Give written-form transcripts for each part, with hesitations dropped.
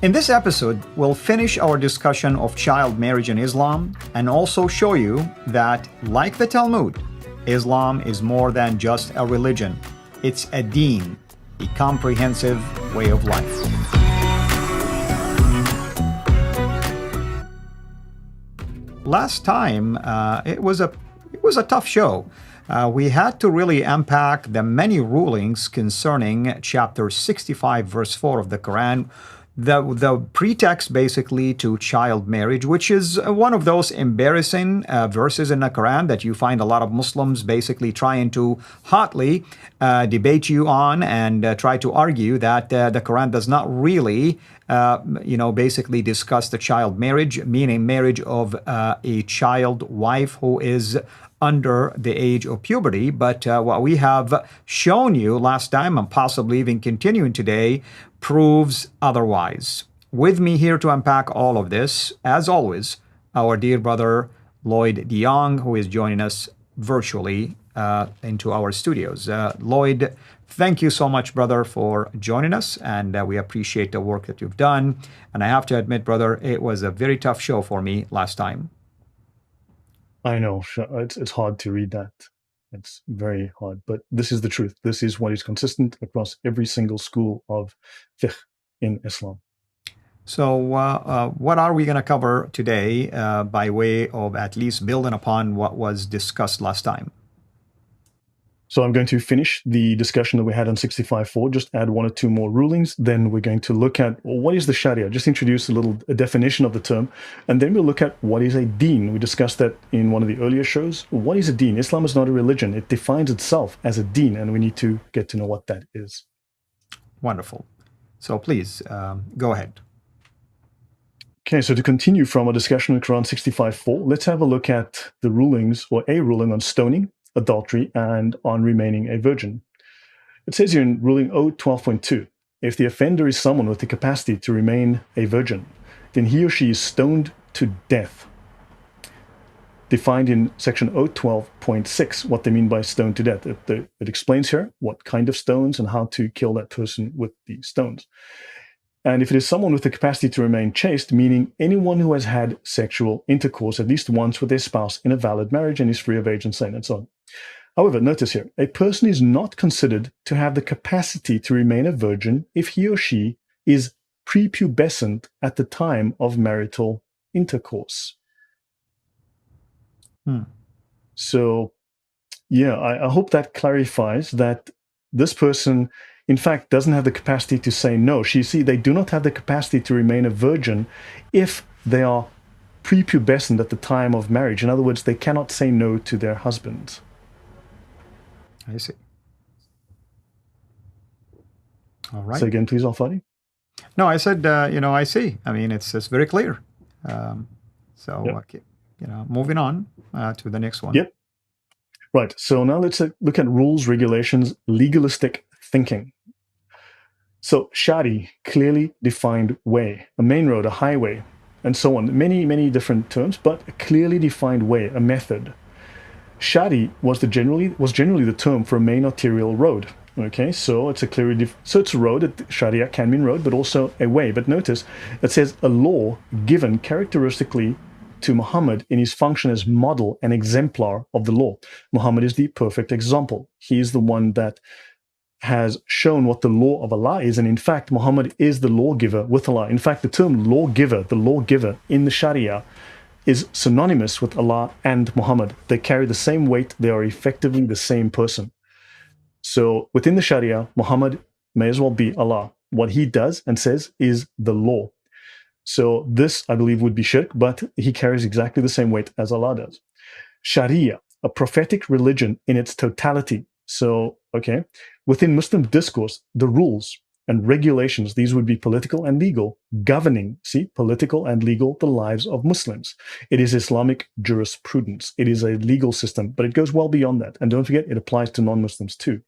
In this episode, we'll finish our discussion of child marriage in Islam and also show you that, like the Talmud, Islam is more than just a religion. It's a deen, a comprehensive way of life. Last time, it was a tough show. We had to really unpack the many rulings concerning chapter 65, verse 4 of the Quran, the pretext basically to child marriage, which is one of those embarrassing verses in the Quran that you find a lot of Muslims basically trying to hotly debate you on and try to argue that the Quran does not really basically discuss the child marriage, meaning marriage of a child wife who is under the age of puberty. But what we have shown you last time, and possibly even continuing today, proves otherwise. With me here to unpack all of this, as always, our dear brother Lloyd De Jongh, who is joining us virtually into our studios. Lloyd, thank you so much, brother, for joining us, and we appreciate the work that you've done. And I have to admit, brother, it was a very tough show for me last time. I know, it's hard to read that. It's very hard, but this is the truth. This is what is consistent across every single school of fiqh in Islam. So what are we going to cover today by way of at least building upon what was discussed last time? So I'm going to finish the discussion that we had on 65.4, just add one or two more rulings. Then we're going to look at what is the Sharia, just introduce a definition of the term. And then we'll look at what is a deen. We discussed that in one of the earlier shows. What is a deen? Islam is not a religion. It defines itself as a deen, and we need to get to know what that is. Wonderful. So please, go ahead. Okay, so to continue from our discussion on Quran 65.4, let's have a look at the rulings, or a ruling on stoning, adultery, and on remaining a virgin. It says here in ruling O12.2, if the offender is someone with the capacity to remain a virgin, then he or she is stoned to death. Defined in section O12.6, what they mean by stoned to death. It explains here what kind of stones and how to kill that person with the stones. And if it is someone with the capacity to remain chaste, meaning anyone who has had sexual intercourse at least once with their spouse in a valid marriage and is free of age and sin and so on. However, notice here, a person is not considered to have the capacity to remain a virgin if he or she is prepubescent at the time of marital intercourse. So, yeah, I hope that clarifies that this person, in fact, doesn't have the capacity to say no. They do not have the capacity to remain a virgin if they are prepubescent at the time of marriage. In other words, they cannot say no to their husband. I see. All right. Say again, please, Al-Fadi. No, I said, I see. I mean, it's very clear. Yep. Okay, moving on to the next one. Yep. Right. So now let's look at rules, regulations, legalistic thinking. So Shari, clearly defined way, a main road, a highway, and so on. Many, many different terms, but a clearly defined way, a method. Shari was generally the term for a main arterial road. Okay, so it's a road. Sharia can mean road, but also a way. But notice it says a law given characteristically to Muhammad in his function as model and exemplar of the law. Muhammad is the perfect example. He is the one that has shown what the law of Allah is, and in fact, Muhammad is the lawgiver with Allah. In fact, the term lawgiver, the lawgiver in the Sharia, is synonymous with Allah and Muhammad. They carry the same weight. They are effectively the same person. So within the Sharia, Muhammad may as well be Allah. What he does and says is the law. So this, I believe, would be shirk, but he carries exactly the same weight as Allah does. Sharia, a prophetic religion in its totality. So, okay, within Muslim discourse, the rules and regulations, these would be political and legal, governing, political and legal, the lives of Muslims. It is Islamic jurisprudence. It is a legal system, but it goes well beyond that. And don't forget, it applies to non-Muslims too.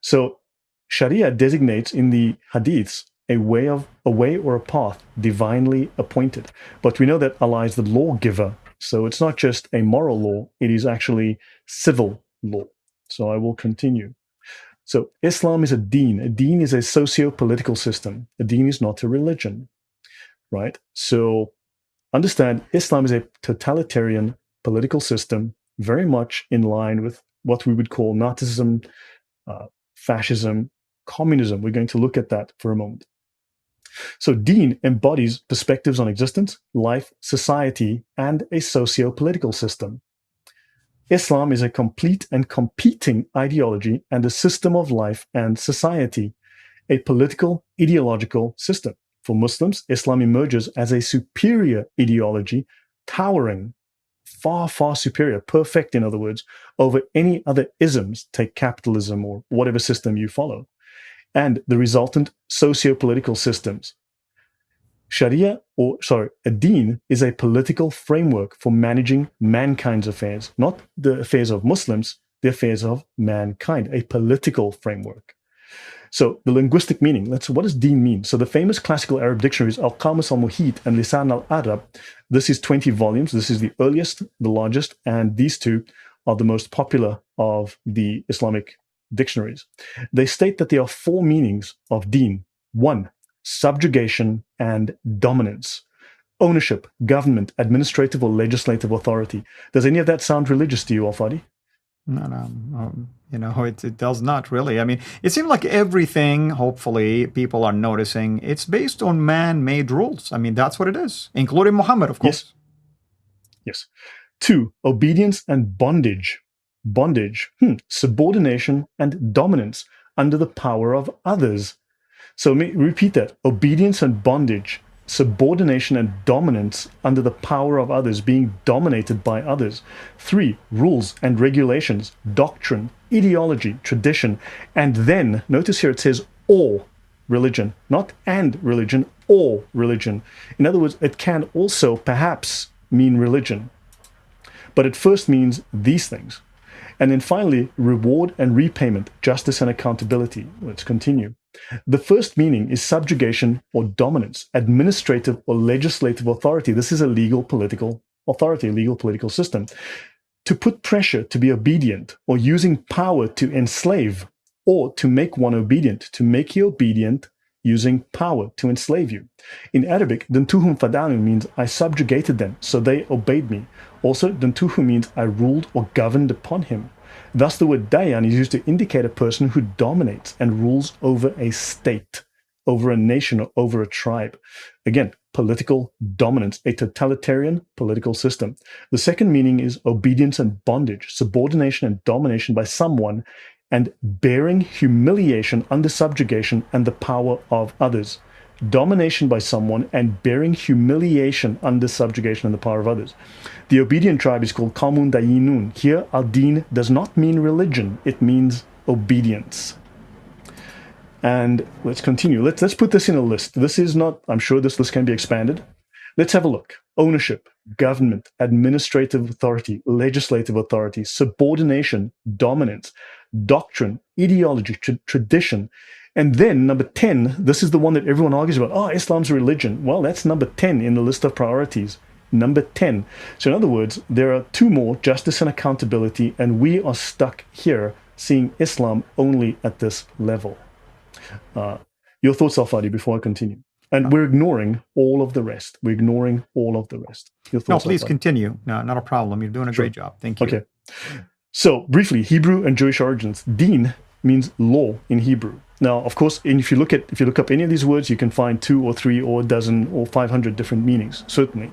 So Sharia designates in the hadiths a way or a path divinely appointed. But we know that Allah is the lawgiver. So it's not just a moral law, it is actually civil law. So I will continue. So Islam is a deen. A deen is a socio-political system. A deen is not a religion. right? So understand Islam is a totalitarian political system, very much in line with what we would call Nazism, fascism, communism. We're going to look at that for a moment. So Deen embodies perspectives on existence, life, society, and a socio-political system. Islam is a complete and competing ideology and a system of life and society, a political, ideological system. For Muslims, Islam emerges as a superior ideology, towering, far, far superior, perfect, in other words, over any other isms, take capitalism or whatever system you follow, and the resultant socio-political systems. A deen is a political framework for managing mankind's affairs, not the affairs of Muslims, the affairs of mankind, a political framework. So the linguistic meaning, what does deen mean? So the famous classical Arab dictionaries, Al-Qamus al-Muhit and Lisan al-Arab, this is 20 volumes. This is the earliest, the largest, and these two are the most popular of the Islamic dictionaries. They state that there are four meanings of deen. One, subjugation and dominance. Ownership, government, administrative or legislative authority. Does any of that sound religious to you, Fadi? No, it does not really. I mean, it seems like everything, hopefully, people are noticing, it's based on man-made rules. I mean, that's what it is, including Muhammad, of course. Yes. Two, obedience and bondage. Bondage, subordination and dominance under the power of others. So let me repeat that. Obedience and bondage, subordination and dominance under the power of others, being dominated by others. Three, rules and regulations, doctrine, ideology, tradition, and then, notice here it says or religion, not and religion, or religion. In other words, it can also perhaps mean religion, but it first means these things. And then finally, reward and repayment, justice and accountability. Let's continue. The first meaning is subjugation or dominance, administrative or legislative authority. This is a legal political authority, a legal political system. To put pressure to be obedient, or using power to enslave, or to make one obedient, to make you obedient using power to enslave you. In Arabic, Dantuhum Fadanu means I subjugated them, so they obeyed me. Also, Dantuhu means I ruled or governed upon him. Thus, the word Dayan is used to indicate a person who dominates and rules over a state, over a nation, or over a tribe. Again, political dominance, a totalitarian political system. The second meaning is obedience and bondage, subordination and domination by someone, and bearing humiliation under subjugation and the power of others. Domination by someone and bearing humiliation under subjugation and the power of others. The obedient tribe is called Qawmun Dayinun. Here, al-Din does not mean religion, it means obedience. And let's continue. Let's put this in a list. This is not, I'm sure this list can be expanded. Let's have a look. Ownership, government, administrative authority, legislative authority, subordination, dominance, doctrine, ideology, tradition. And then number 10, this is the one that everyone argues about. Oh, Islam's a religion. Well, that's number 10 in the list of priorities. Number 10. So in other words, there are two more, justice and accountability, and we are stuck here seeing Islam only at this level. Your thoughts, Fadi, before I continue? And we're ignoring all of the rest. We're ignoring all of the rest. Your thoughts, no, please continue. No, not a problem. You're doing a great job. Thank you. Okay. So briefly, Hebrew and Jewish origins. Deen means law in Hebrew. Now, of course, if you look up any of these words, you can find 2 or 3 or a dozen or 500 different meanings, certainly.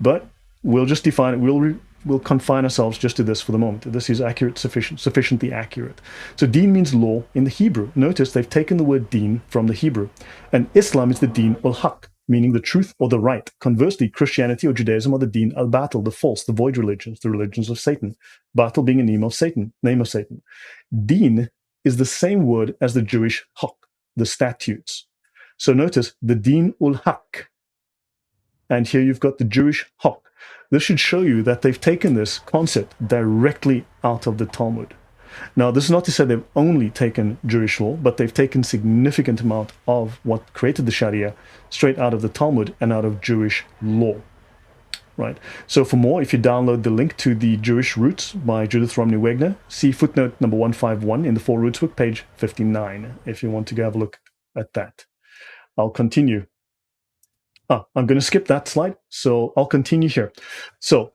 But we'll just define it. We'll confine ourselves just to this for the moment. This is accurate, sufficiently accurate. So deen means law in the Hebrew. Notice they've taken the word deen from the Hebrew. And Islam is the deen al-haq, meaning the truth or the right. Conversely, Christianity or Judaism are the deen al-batil, the false, the void religions, the religions of Satan. Batil being a name of Satan. Deen is the same word as the Jewish haq, the statutes. So notice the deen ul-haq. And here you've got the Jewish haq. This should show you that they've taken this concept directly out of the Talmud. Now, this is not to say they've only taken Jewish law, but they've taken significant amount of what created the Sharia straight out of the Talmud and out of Jewish law. Right. So for more, if you download the link to the Jewish Roots by Judith Romney Wagner, see footnote number 151 in the Four Roots book, page 59, if you want to go have a look at that. I'll continue. I'm going to skip that slide, so I'll continue here. So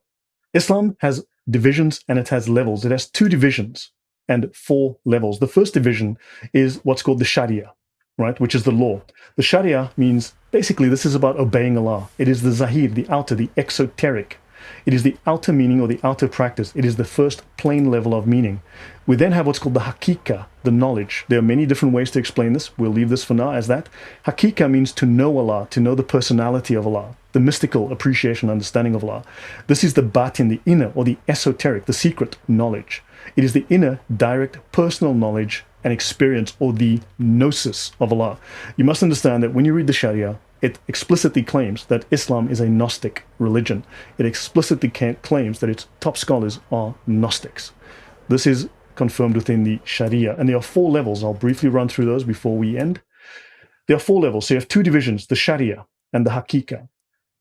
Islam has divisions and it has levels. It has 2 divisions and 4 levels. The first division is what's called the Sharia, right, which is the law. The Sharia means basically this is about obeying Allah. It is the zahir, the outer, the exoteric. It is the outer meaning or the outer practice. It is the first plain level of meaning. We then have what's called the hakika, the knowledge. There are many different ways to explain this. We'll leave this for now as that. Hakika means to know Allah, to know the personality of Allah, the mystical appreciation, understanding of Allah. This is the batin, the inner or the esoteric, the secret knowledge. It is the inner, direct, personal knowledge and experience, or the gnosis of Allah. You must understand that when you read the Sharia, it explicitly claims that Islam is a Gnostic religion. It explicitly claims that its top scholars are Gnostics. This is confirmed within the Sharia. And there are 4 levels. I'll briefly run through those before we end. There are 4 levels. So you have 2 divisions, the Sharia and the Hakika.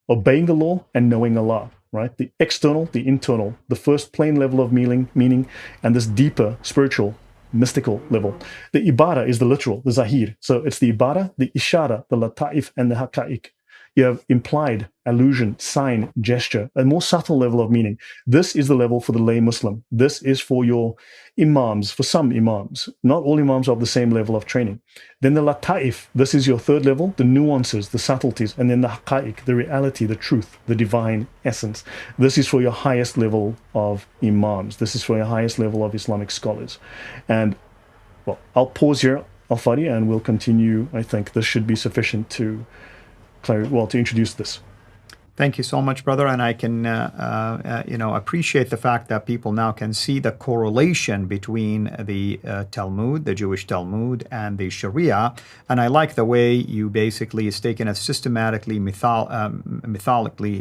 Obeying the law and knowing Allah, right? The external, the internal, the first plain level of meaning, and this deeper spiritual mystical level. The ibadah is the literal, the zahir. So it's the ibadah, the ishara, the lataif, and the haqa'iq. You have implied, allusion, sign, gesture, a more subtle level of meaning. This is the level for the lay Muslim. This is for your imams, for some imams. Not all imams are of the same level of training. Then the lataif, this is your 3rd level, the nuances, the subtleties, and then the haqa'iq, the reality, the truth, the divine essence. This is for your highest level of imams. This is for your highest level of Islamic scholars. And, well, I'll pause here, Al-Fadi, and we'll continue. I think this should be sufficient to introduce this. Thank you so much, brother. And I can, appreciate the fact that people now can see the correlation between the Talmud, the Jewish Talmud, and the Sharia. And I like the way you basically is taken as systematically, methodically,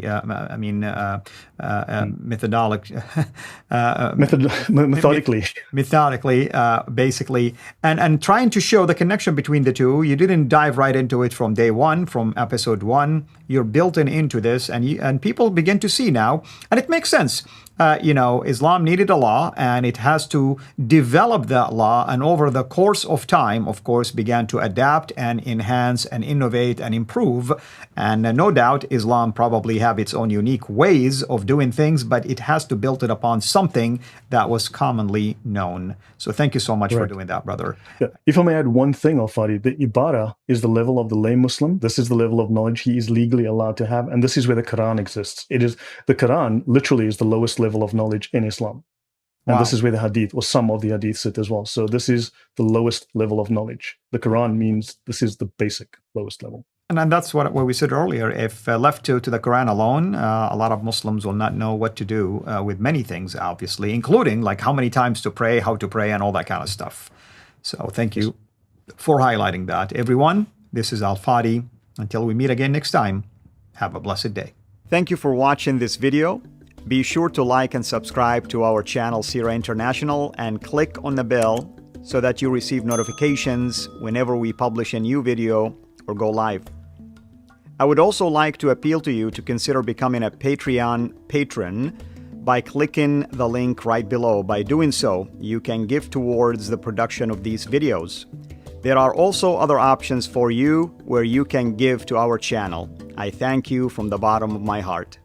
basically, and trying to show the connection between the two. You didn't dive right into it from day one, from episode 1. You're built into this, and people begin to see now, and it makes sense. Islam needed a law, and it has to develop that law, and over the course of time, of course, began to adapt and enhance and innovate and improve. And no doubt, Islam probably have its own unique ways of doing things, but it has to build it upon something that was commonly known. So thank you so much for doing that, brother. Yeah. If I may add one thing, Al-Fadi, the ibadah is the level of the lay Muslim. This is the level of knowledge he is legally allowed to have, and this is where the Quran exists. The Quran literally is the lowest level of knowledge in Islam. And this is where the hadith, or some of the hadith, sit as well. So this is the lowest level of knowledge. The Quran means this is the basic lowest level. And that's what we said earlier. If left to the Quran alone, a lot of Muslims will not know what to do with many things, obviously, including like how many times to pray, how to pray, and all that kind of stuff. So thank you for highlighting that. Everyone, this is Al-Fadi. Until we meet again next time, have a blessed day. Thank you for watching this video. Be sure to like and subscribe to our channel, Shariah International, and click on the bell so that you receive notifications whenever we publish a new video or go live. I would also like to appeal to you to consider becoming a Patreon patron by clicking the link right below. By doing so, you can give towards the production of these videos. There are also other options for you where you can give to our channel. I thank you from the bottom of my heart.